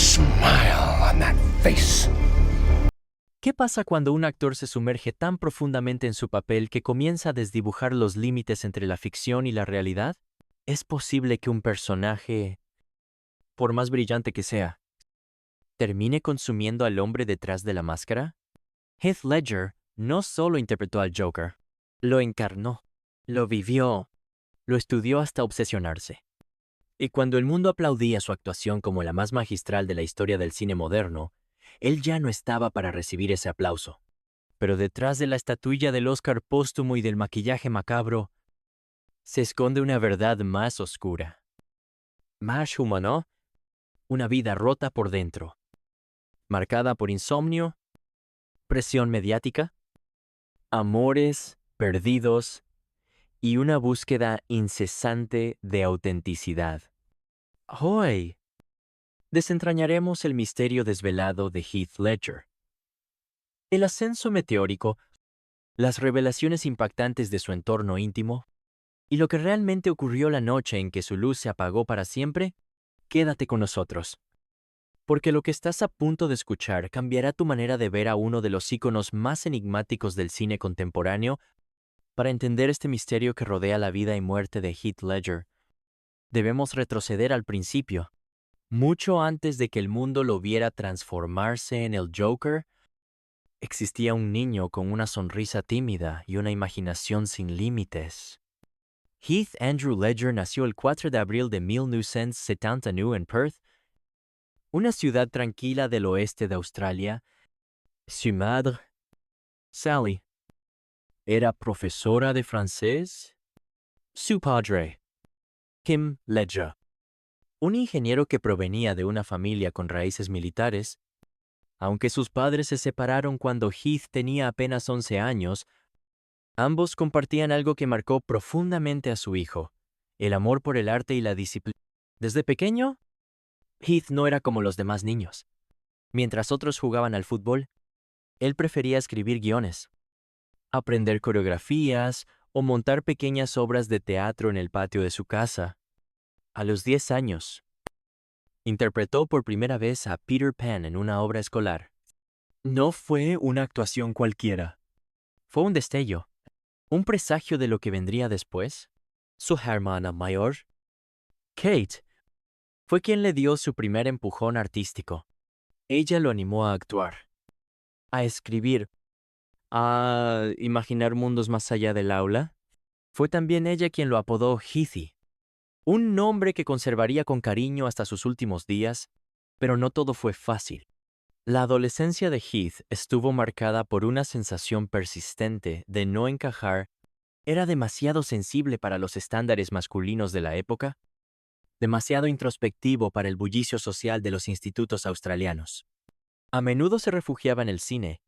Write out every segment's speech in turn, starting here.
smile on that face. ¿Qué pasa cuando un actor se sumerge tan profundamente en su papel que comienza a desdibujar los límites entre la ficción y la realidad? ¿Es posible que un personaje, por más brillante que sea, termine consumiendo al hombre detrás de la máscara? Heath Ledger no solo interpretó al Joker, lo encarnó, lo vivió, lo estudió hasta obsesionarse. Y cuando el mundo aplaudía su actuación como la más magistral de la historia del cine moderno, él ya no estaba para recibir ese aplauso. Pero detrás de la estatuilla del Oscar póstumo y del maquillaje macabro, se esconde una verdad más oscura. Más humano, una vida rota por dentro, marcada por insomnio, presión mediática, amores perdidos y una búsqueda incesante de autenticidad. Hoy desentrañaremos el misterio desvelado de Heath Ledger. El ascenso meteórico, las revelaciones impactantes de su entorno íntimo y lo que realmente ocurrió la noche en que su luz se apagó para siempre. Quédate con nosotros, porque lo que estás a punto de escuchar cambiará tu manera de ver a uno de los íconos más enigmáticos del cine contemporáneo. Para entender este misterio que rodea la vida y muerte de Heath Ledger, debemos retroceder al principio, mucho antes de que el mundo lo viera transformarse en el Joker. Existía un niño con una sonrisa tímida y una imaginación sin límites. Heath Andrew Ledger nació el 4 de abril de 1979 en Perth, una ciudad tranquila del oeste de Australia. Su madre, Sally, era profesora de francés. Su padre, Kim Ledger, un ingeniero que provenía de una familia con raíces militares. Aunque sus padres se separaron cuando Heath tenía apenas 11 años, ambos compartían algo que marcó profundamente a su hijo: el amor por el arte y la disciplina. Desde pequeño, Heath no era como los demás niños. Mientras otros jugaban al fútbol, él prefería escribir guiones, aprender coreografías o montar pequeñas obras de teatro en el patio de su casa. A los 10 años, interpretó por primera vez a Peter Pan en una obra escolar. No fue una actuación cualquiera. Fue un destello, un presagio de lo que vendría después. Su hermana mayor, Kate, fue quien le dio su primer empujón artístico. Ella lo animó a actuar, a escribir, a imaginar mundos más allá del aula. Fue también ella quien lo apodó Heathy, un nombre que conservaría con cariño hasta sus últimos días. Pero no todo fue fácil. La adolescencia de Heath estuvo marcada por una sensación persistente de no encajar. Era demasiado sensible para los estándares masculinos de la época, demasiado introspectivo para el bullicio social de los institutos australianos. A menudo se refugiaba en el cine,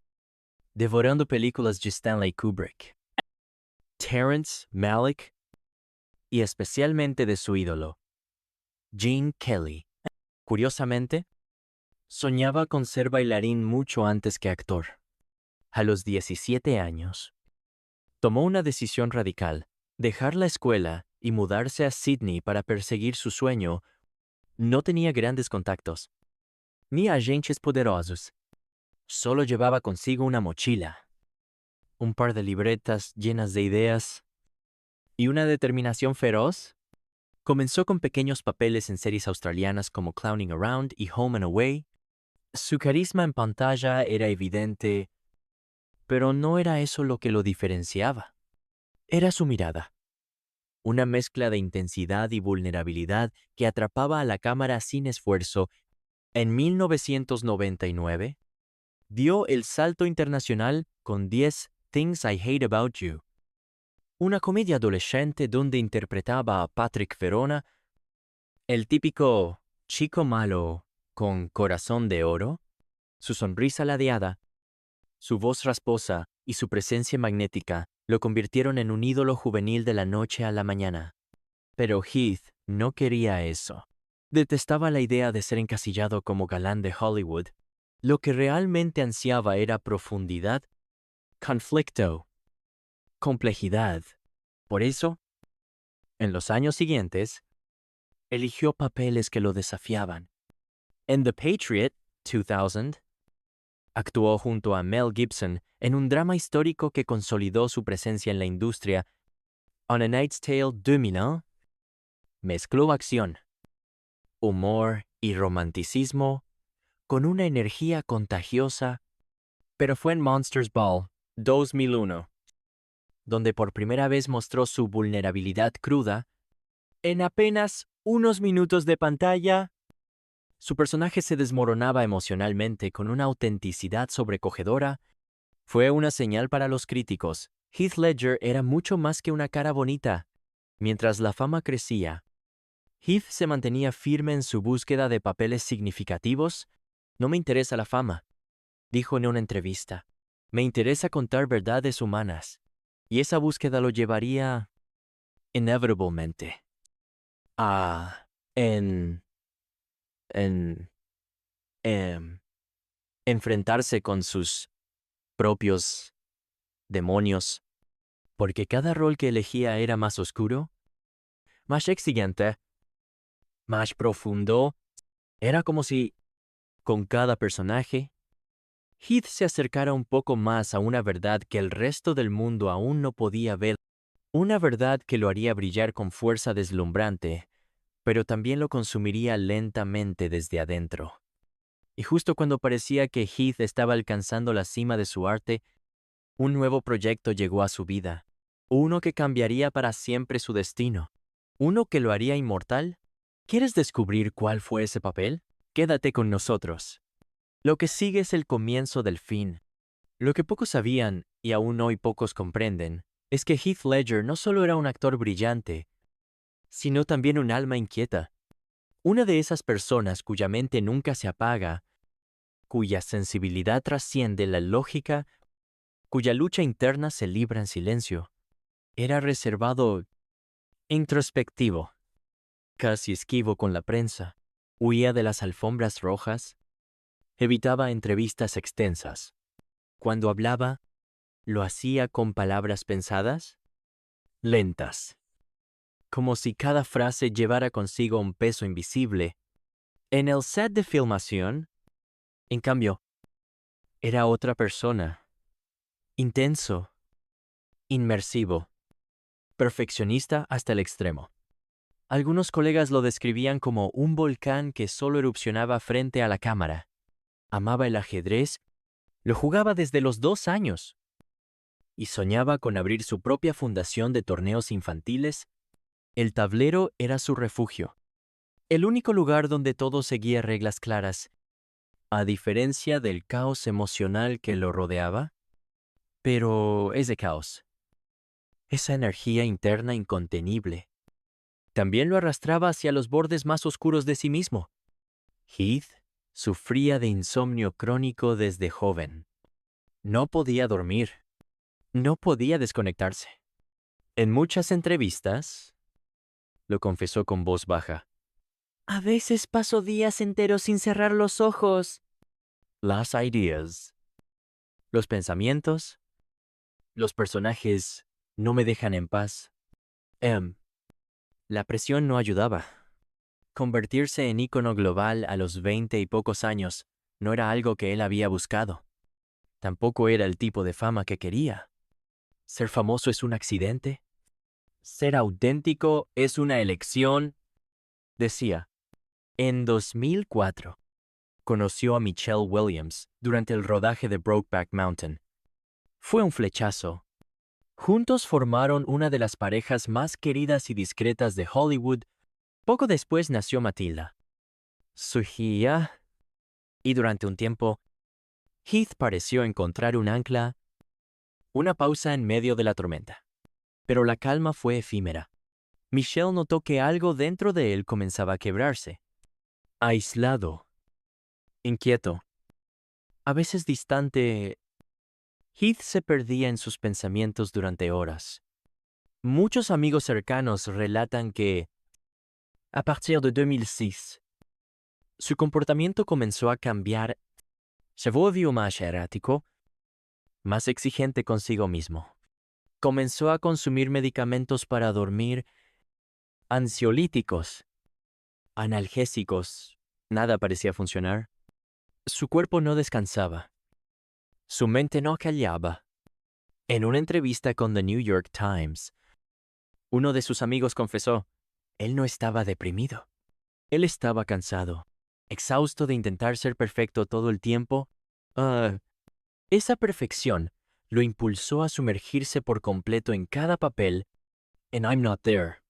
devorando películas de Stanley Kubrick, Terrence Malick y especialmente de su ídolo, Gene Kelly. Curiosamente, soñaba con ser bailarín mucho antes que actor. A los 17 años, tomó una decisión radical: dejar la escuela y mudarse a Sydney para perseguir su sueño. No tenía grandes contactos, ni agentes poderosos. Solo llevaba consigo una mochila, un par de libretas llenas de ideas y una determinación feroz. Comenzó con pequeños papeles en series australianas como Clowning Around y Home and Away. Su carisma en pantalla era evidente, pero no era eso lo que lo diferenciaba. Era su mirada, una mezcla de intensidad y vulnerabilidad que atrapaba a la cámara sin esfuerzo. En 1999, dio el salto internacional con 10 Things I Hate About You, una comedia adolescente donde interpretaba a Patrick Verona, el típico chico malo con corazón de oro. Su sonrisa ladeada, su voz rasposa y su presencia magnética lo convirtieron en un ídolo juvenil de la noche a la mañana. Pero Heath no quería eso. Detestaba la idea de ser encasillado como galán de Hollywood. Lo que realmente ansiaba era profundidad, conflicto, complejidad. Por eso, en los años siguientes, eligió papeles que lo desafiaban, En The Patriot, 2000, actuó junto a Mel Gibson en un drama histórico que consolidó su presencia en la industria. On a Knight's Tale 2001, mezcló acción, humor y romanticismo con una energía contagiosa, pero fue en Monsters Ball 2001, donde por primera vez mostró su vulnerabilidad cruda. En apenas unos minutos de pantalla, su personaje se desmoronaba emocionalmente con una autenticidad sobrecogedora. Fue una señal para los críticos. Heath Ledger era mucho más que una cara bonita. Mientras la fama crecía, Heath se mantenía firme en su búsqueda de papeles significativos. No me interesa la fama, dijo en una entrevista. Me interesa contar verdades humanas. Y esa búsqueda lo llevaría, inevitablemente, a en enfrentarse con sus propios demonios, porque cada rol que elegía era más oscuro, más exigente, más profundo. Era como si, con cada personaje, Heath se acercara un poco más a una verdad que el resto del mundo aún no podía ver, una verdad que lo haría brillar con fuerza deslumbrante, pero también lo consumiría lentamente desde adentro. Y justo cuando parecía que Heath estaba alcanzando la cima de su arte, un nuevo proyecto llegó a su vida, uno que cambiaría para siempre su destino, uno que lo haría inmortal. ¿Quieres descubrir cuál fue ese papel? Quédate con nosotros. Lo que sigue es el comienzo del fin. Lo que pocos sabían, y aún hoy pocos comprenden, es que Heath Ledger no solo era un actor brillante, sino también un alma inquieta. Una de esas personas cuya mente nunca se apaga, cuya sensibilidad trasciende la lógica, cuya lucha interna se libra en silencio. Era reservado, introspectivo, casi esquivo con la prensa, huía de las alfombras rojas, evitaba entrevistas extensas. Cuando hablaba, lo hacía con palabras pensadas, lentas, como si cada frase llevara consigo un peso invisible. En el set de filmación, en cambio, era otra persona, intenso, inmersivo, perfeccionista hasta el extremo. Algunos colegas lo describían como un volcán que solo erupcionaba frente a la cámara. Amaba el ajedrez, lo jugaba desde los 2 años y soñaba con abrir su propia fundación de torneos infantiles. El tablero era su refugio, el único lugar donde todo seguía reglas claras. A diferencia del caos emocional que lo rodeaba, pero ese caos, esa energía interna incontenible, también lo arrastraba hacia los bordes más oscuros de sí mismo. Heath sufría de insomnio crónico desde joven. No podía dormir, no podía desconectarse. En muchas entrevistas, lo confesó con voz baja. A veces paso días enteros sin cerrar los ojos. Las ideas, los pensamientos, los personajes no me dejan en paz. La presión no ayudaba. Convertirse en ícono global a los 20 y pocos años no era algo que él había buscado. Tampoco era el tipo de fama que quería. ¿Ser famoso es un accidente? ¿Ser auténtico es una elección? Decía. En 2004, conoció a Michelle Williams durante el rodaje de Brokeback Mountain. Fue un flechazo. Juntos formaron una de las parejas más queridas y discretas de Hollywood. Poco después nació Matilda, su hija, y durante un tiempo, Heath pareció encontrar un ancla, una pausa en medio de la tormenta. Pero la calma fue efímera. Michelle notó que algo dentro de él comenzaba a quebrarse. Aislado, inquieto, a veces distante, Heath se perdía en sus pensamientos durante horas. Muchos amigos cercanos relatan que, a partir de 2006, su comportamiento comenzó a cambiar. Se volvió más errático, más exigente consigo mismo. Comenzó a consumir medicamentos para dormir, ansiolíticos, analgésicos, Nada parecía funcionar. Su cuerpo no descansaba. Su mente no callaba. En una entrevista con The New York Times, uno de sus amigos confesó, él no estaba deprimido. Él estaba cansado, exhausto de intentar ser perfecto todo el tiempo. Esa perfección lo impulsó a sumergirse por completo en cada papel en I'm Not There.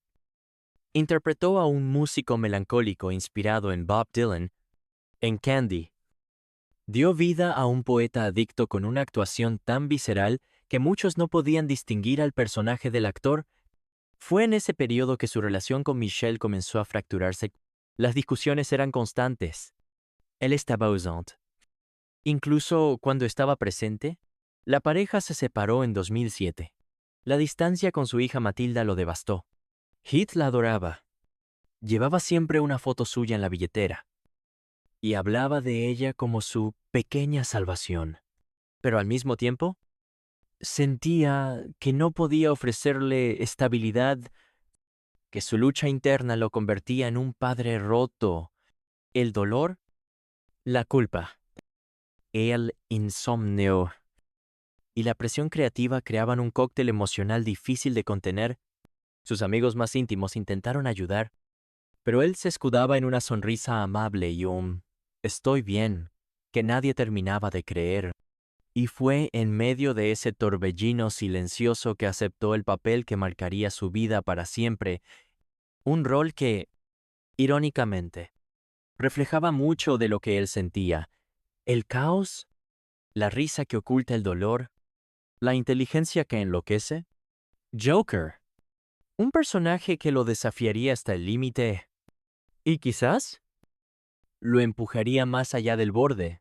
Interpretó a un músico melancólico inspirado en Bob Dylan en Candy. Dio vida a un poeta adicto con una actuación tan visceral que muchos no podían distinguir al personaje del actor. Fue en ese periodo que su relación con Michelle comenzó a fracturarse. Las discusiones eran constantes. Él estaba ausente. Incluso cuando estaba presente, la pareja se separó en 2007. La distancia con su hija Matilda lo devastó. Heath la adoraba. Llevaba siempre una foto suya en la billetera y hablaba de ella como su pequeña salvación. Pero al mismo tiempo, sentía que no podía ofrecerle estabilidad, que su lucha interna lo convertía en un padre roto. El dolor, la culpa, el insomnio y la presión creativa creaban un cóctel emocional difícil de contener. Sus amigos más íntimos intentaron ayudar, pero él se escudaba en una sonrisa amable y un «estoy bien», que nadie terminaba de creer. Y fue en medio de ese torbellino silencioso que aceptó el papel que marcaría su vida para siempre, un rol que, irónicamente, reflejaba mucho de lo que él sentía: el caos, la risa que oculta el dolor, la inteligencia que enloquece. Joker, un personaje que lo desafiaría hasta el límite y quizás lo empujaría más allá del borde.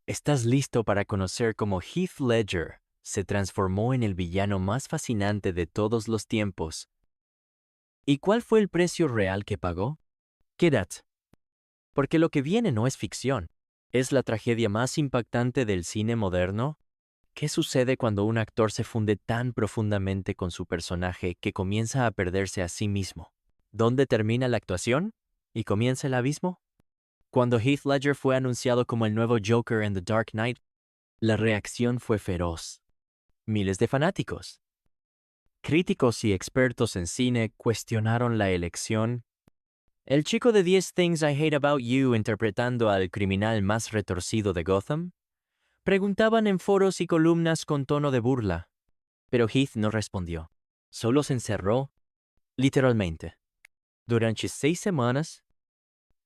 ¿Estás listo para conocer cómo Heath Ledger se transformó en el villano más fascinante de todos los tiempos? ¿Y cuál fue el precio real que pagó? Quédate, porque lo que viene no es ficción. ¿Es la tragedia más impactante del cine moderno? ¿Qué sucede cuando un actor se funde tan profundamente con su personaje que comienza a perderse a sí mismo? ¿Dónde termina la actuación y comienza el abismo? Cuando Heath Ledger fue anunciado como el nuevo Joker en The Dark Knight, la reacción fue feroz. Miles de fanáticos, críticos y expertos en cine cuestionaron la elección. ¿El chico de 10 Things I Hate About You interpretando al criminal más retorcido de Gotham? Preguntaban en foros y columnas con tono de burla. Pero Heath no respondió. Solo se encerró, literalmente. Durante 6 semanas,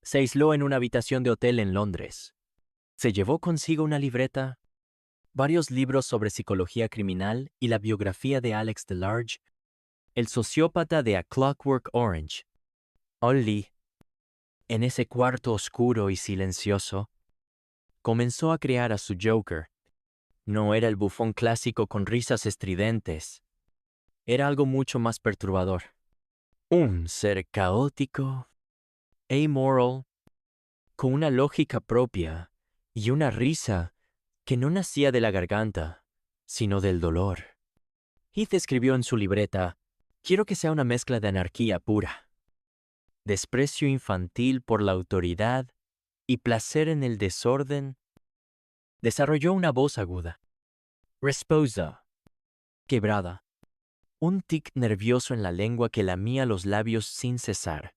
se aisló en una habitación de hotel en Londres. Se llevó consigo una libreta, varios libros sobre psicología criminal y la biografía de Alex DeLarge, el sociópata de A Clockwork Orange. Only, en ese cuarto oscuro y silencioso, comenzó a crear a su Joker. No era el bufón clásico con risas estridentes. Era algo mucho más perturbador. Un ser caótico, amoral, con una lógica propia y una risa que no nacía de la garganta, sino del dolor. Heath escribió en su libreta: «Quiero que sea una mezcla de anarquía pura, desprecio infantil por la autoridad y placer en el desorden». Desarrolló una voz aguda, rasposa, quebrada, un tic nervioso en la lengua que lamía los labios sin cesar,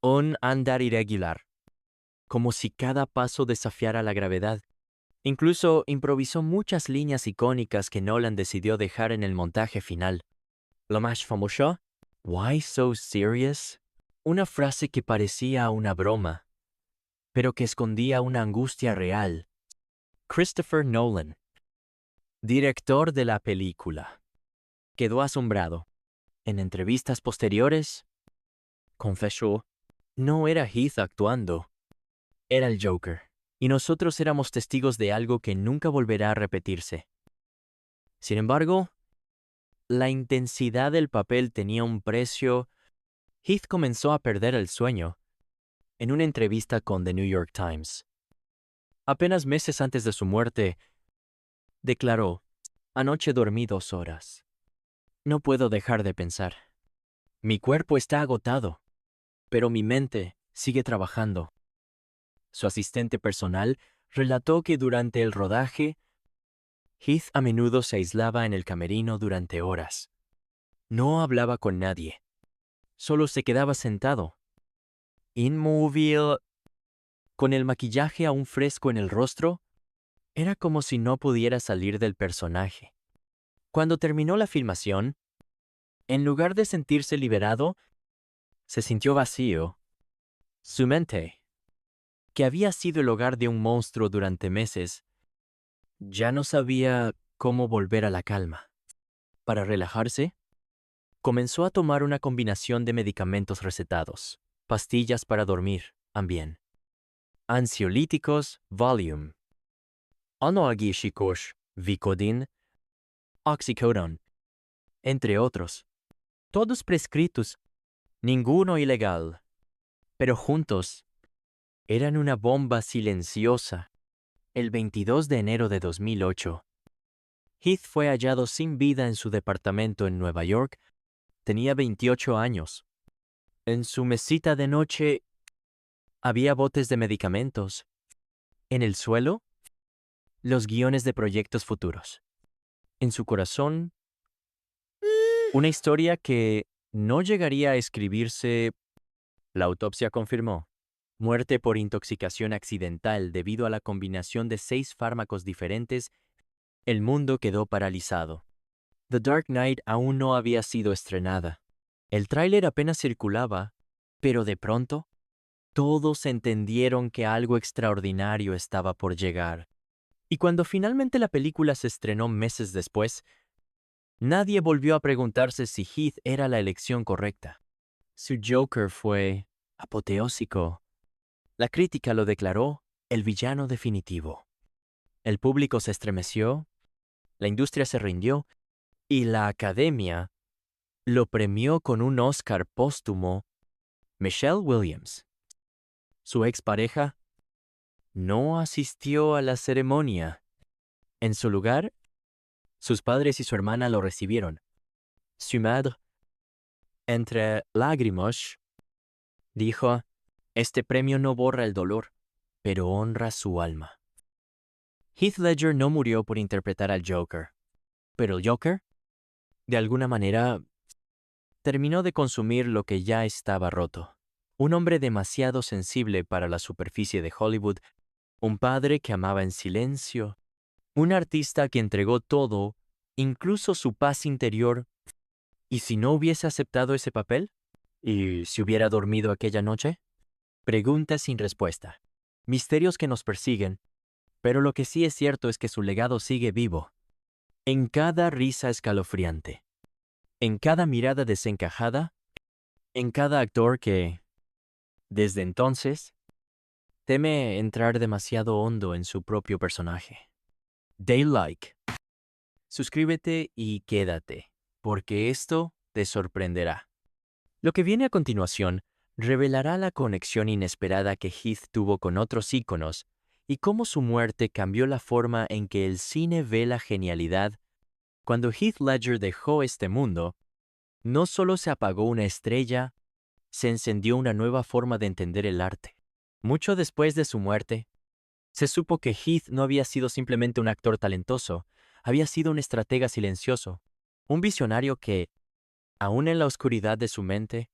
un andar irregular, como si cada paso desafiara la gravedad. Incluso improvisó muchas líneas icónicas que Nolan decidió dejar en el montaje final. Lo más famoso, «Why so serious?», una frase que parecía una broma, pero que escondía una angustia real. Christopher Nolan, director de la película, quedó asombrado. En entrevistas posteriores, confesó: «No era Heath actuando, era el Joker, y nosotros éramos testigos de algo que nunca volverá a repetirse». Sin embargo, la intensidad del papel tenía un precio. Heath comenzó a perder el sueño. En una entrevista con The New York Times, apenas meses antes de su muerte, declaró: «Anoche dormí 2 horas. No puedo dejar de pensar. Mi cuerpo está agotado, pero mi mente sigue trabajando». su asistente personal, relató que durante el rodaje, Heath a menudo se aislaba en el camerino durante horas. No hablaba con nadie. Solo se quedaba sentado, inmóvil, con el maquillaje aún fresco en el rostro. Era como si no pudiera salir del personaje. Cuando terminó la filmación, en lugar de sentirse liberado, se sintió vacío. Su mente, que había sido el hogar de un monstruo durante meses, ya no sabía cómo volver a la calma. Para relajarse, comenzó a tomar una combinación de medicamentos recetados, pastillas para dormir, Ambien, ansiolíticos, Valium, analgésicos, Vicodin, oxycodone, entre otros. Todos prescritos, ninguno ilegal, pero juntos eran una bomba silenciosa. El 22 de enero de 2008, Heath fue hallado sin vida en su departamento en Nueva York. Tenía 28 años. En su mesita de noche había botes de medicamentos. En el suelo, los guiones de proyectos futuros. En su corazón, una historia que no llegaría a escribirse. La autopsia confirmó muerte por intoxicación accidental debido a la combinación de 6 fármacos diferentes. El mundo quedó paralizado. The Dark Knight aún no había sido estrenada. El tráiler apenas circulaba, pero de pronto, todos entendieron que algo extraordinario estaba por llegar. Y cuando finalmente la película se estrenó meses después, nadie volvió a preguntarse si Heath era la elección correcta. Su Joker fue apoteósico. La crítica lo declaró el villano definitivo. El público se estremeció, la industria se rindió y la academia lo premió con un Oscar póstumo. Michelle Williams, su expareja, no asistió a la ceremonia. En su lugar, sus padres y su hermana lo recibieron. Su madre, entre lágrimas, dijo: "Este premio no borra el dolor, pero honra su alma". Heath Ledger no murió por interpretar al Joker, pero el Joker, de alguna manera, terminó de consumir lo que ya estaba roto. Un hombre demasiado sensible para la superficie de Hollywood, un padre que amaba en silencio, un artista que entregó todo, incluso su paz interior. ¿Y si no hubiese aceptado ese papel? ¿Y si hubiera dormido aquella noche? Preguntas sin respuesta. Misterios que nos persiguen, pero lo que sí es cierto es que su legado sigue vivo. En cada risa escalofriante, en cada mirada desencajada, en cada actor que, desde entonces, teme entrar demasiado hondo en su propio personaje. Dale like. Suscríbete y quédate, porque esto te sorprenderá. Lo que viene a continuación revelará la conexión inesperada que Heath tuvo con otros íconos y cómo su muerte cambió la forma en que el cine ve la genialidad. Cuando Heath Ledger dejó este mundo, no solo se apagó una estrella, se encendió una nueva forma de entender el arte. Mucho después de su muerte, se supo que Heath no había sido simplemente un actor talentoso, había sido un estratega silencioso, un visionario que, aún en la oscuridad de su mente,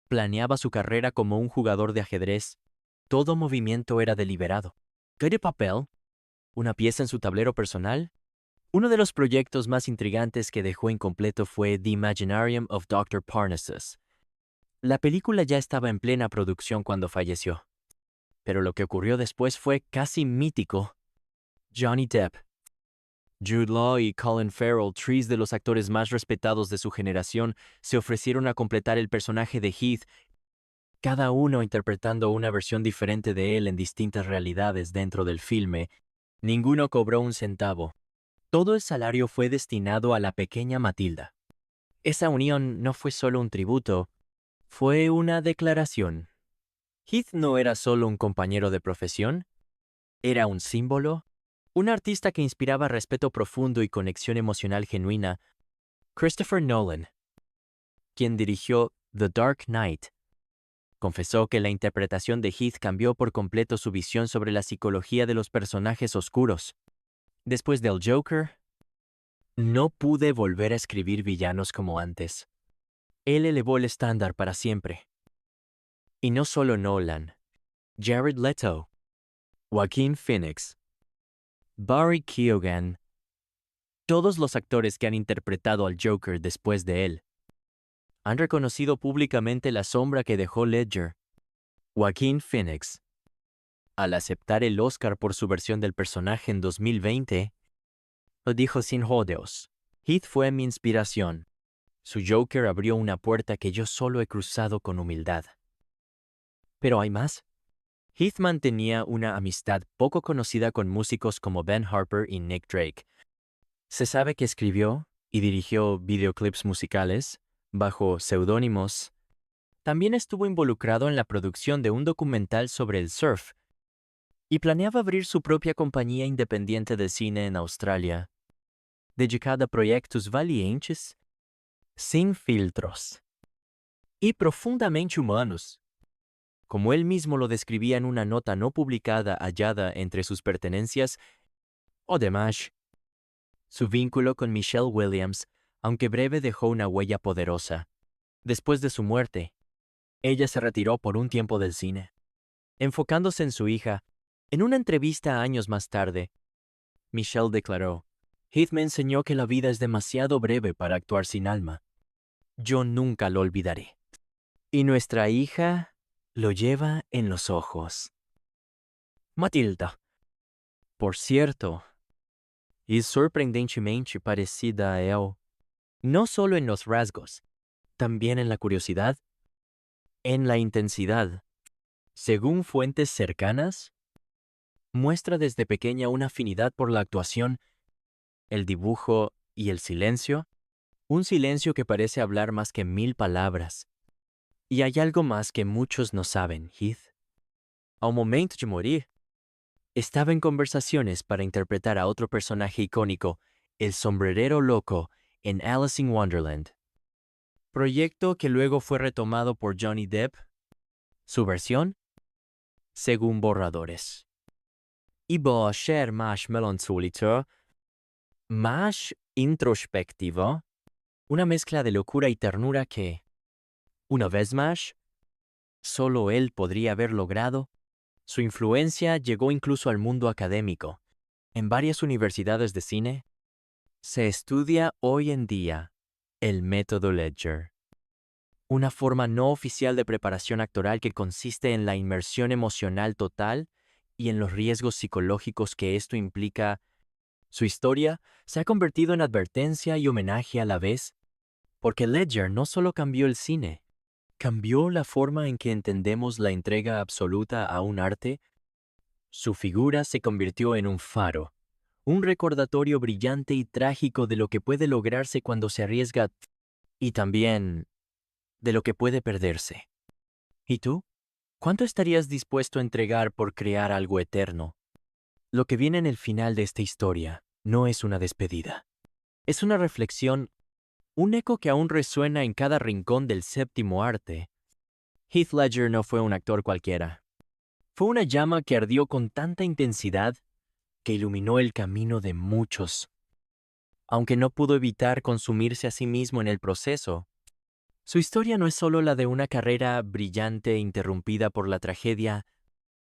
planeaba su carrera como un jugador de ajedrez. Todo movimiento era deliberado. ¿Cada papel? ¿Una pieza en su tablero personal? Uno de los proyectos más intrigantes que dejó incompleto fue The Imaginarium of Dr. Parnassus. La película ya estaba en plena producción cuando falleció. Pero lo que ocurrió después fue casi mítico. Johnny Depp, Jude Law y Colin Farrell, tres de los actores más respetados de su generación, se ofrecieron a completar el personaje de Heath, cada uno interpretando una versión diferente de él en distintas realidades dentro del filme. Ninguno cobró un centavo. Todo el salario fue destinado a la pequeña Matilda. Esa unión no fue solo un tributo, fue una declaración. Heath no era solo un compañero de profesión, era un símbolo, un artista que inspiraba respeto profundo y conexión emocional genuina. Christopher Nolan, quien dirigió The Dark Knight, confesó que la interpretación de Heath cambió por completo su visión sobre la psicología de los personajes oscuros. Después del Joker, no pude volver a escribir villanos como antes. Él elevó el estándar para siempre. Y no solo Nolan, Jared Leto, Joaquin Phoenix, Barry Keoghan, todos los actores que han interpretado al Joker después de él, han reconocido públicamente la sombra que dejó Ledger. Joaquin Phoenix, al aceptar el Oscar por su versión del personaje en 2020, lo dijo sin rodeos: Heath fue mi inspiración. Su Joker abrió una puerta que yo solo he cruzado con humildad. Pero hay más. Heath mantenía una amistad poco conocida con músicos como Ben Harper y Nick Drake. Se sabe que escribió y dirigió videoclips musicales bajo seudónimos. También estuvo involucrado en la producción de un documental sobre el surf y planeaba abrir su propia compañía independiente de cine en Australia, dedicada a proyectos valientes, sin filtros y profundamente humanos. Como él mismo lo describía en una nota no publicada hallada entre sus pertenencias, además, su vínculo con Michelle Williams, aunque breve, dejó una huella poderosa. Después de su muerte, ella se retiró por un tiempo del cine, enfocándose en su hija. En una entrevista años más tarde, Michelle declaró: Heath me enseñó que la vida es demasiado breve para actuar sin alma. Yo nunca lo olvidaré. Y nuestra hija lo lleva en los ojos. Matilda, por cierto, es sorprendentemente parecida a él, no solo en los rasgos, también en la curiosidad, en la intensidad. Según fuentes cercanas, muestra desde pequeña una afinidad por la actuación, el dibujo y el silencio, un silencio que parece hablar más que 1000 palabras. Y hay algo más que muchos no saben, Heath. Al momento de morir, estaba en conversaciones para interpretar a otro personaje icónico, el sombrerero loco, en Alice in Wonderland. Proyecto que luego fue retomado por Johnny Depp. Su versión, según borradores. Iba a ser más melancólico, más introspectivo, una mezcla de locura y ternura que, una vez más, solo él podría haber logrado. Su influencia llegó incluso al mundo académico. En varias universidades de cine, se estudia hoy en día el método Ledger, una forma no oficial de preparación actoral que consiste en la inmersión emocional total y en los riesgos psicológicos que esto implica. Su historia se ha convertido en advertencia y homenaje a la vez, porque Ledger no solo cambió el cine, cambió la forma en que entendemos la entrega absoluta a un arte. Su figura se convirtió en un faro, un recordatorio brillante y trágico de lo que puede lograrse cuando se arriesga y también de lo que puede perderse. ¿Y tú? ¿Cuánto estarías dispuesto a entregar por crear algo eterno? Lo que viene en el final de esta historia no es una despedida. Es una reflexión, un eco que aún resuena en cada rincón del séptimo arte. Heath Ledger no fue un actor cualquiera. Fue una llama que ardió con tanta intensidad que iluminó el camino de muchos. Aunque no pudo evitar consumirse a sí mismo en el proceso, su historia no es solo la de una carrera brillante interrumpida por la tragedia,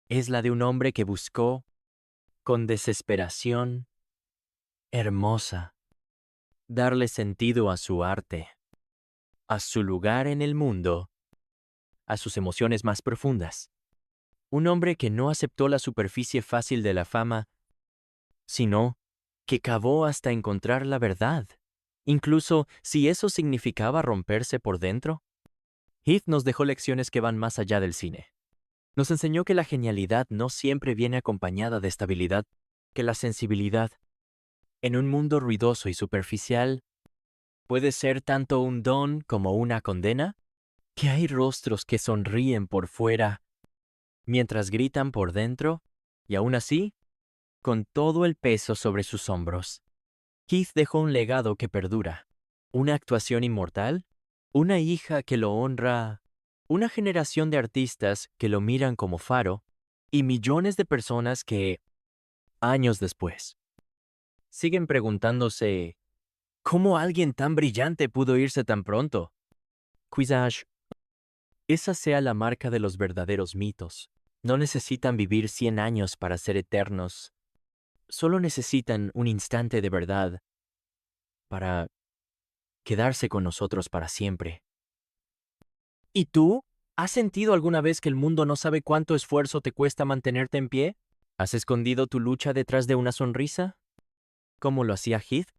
es la de un hombre que buscó, con desesperación hermosa, darle sentido a su arte, a su lugar en el mundo, a sus emociones más profundas. Un hombre que no aceptó la superficie fácil de la fama, sino que cavó hasta encontrar la verdad, incluso si eso significaba romperse por dentro. Heath nos dejó lecciones que van más allá del cine. Nos enseñó que la genialidad no siempre viene acompañada de estabilidad, que la sensibilidad, en un mundo ruidoso y superficial, puede ser tanto un don como una condena, que hay rostros que sonríen por fuera, mientras gritan por dentro, y aún así, con todo el peso sobre sus hombros. Heath dejó un legado que perdura, una actuación inmortal, una hija que lo honra Una generación de artistas que lo miran como faro y millones de personas que, años después, siguen preguntándose ¿cómo alguien tan brillante pudo irse tan pronto? Quizás esa sea la marca de los verdaderos mitos. No necesitan vivir 100 años para ser eternos. Solo necesitan un instante de verdad para quedarse con nosotros para siempre. ¿Y tú? ¿Has sentido alguna vez que el mundo no sabe cuánto esfuerzo te cuesta mantenerte en pie? ¿Has escondido tu lucha detrás de una sonrisa? ¿Cómo lo hacía Heath?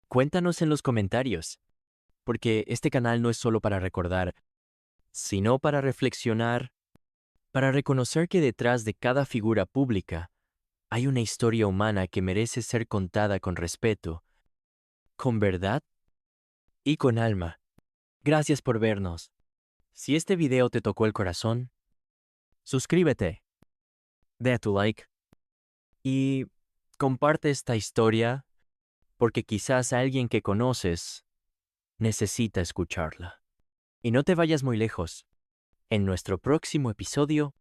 Cuéntanos en los comentarios, porque este canal no es solo para recordar, sino para reflexionar, para reconocer que detrás de cada figura pública hay una historia humana que merece ser contada con respeto, con verdad y con alma. Gracias por vernos. Si este video te tocó el corazón, suscríbete, da tu like y comparte esta historia porque quizás alguien que conoces necesita escucharla. Y no te vayas muy lejos. En nuestro próximo episodio,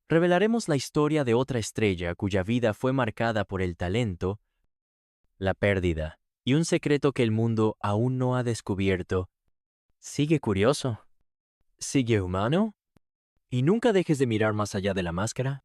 revelaremos la historia de otra estrella cuya vida fue marcada por el talento, la pérdida y un secreto que el mundo aún no ha descubierto. Sigue curioso, sigue humano y nunca dejes de mirar más allá de la máscara.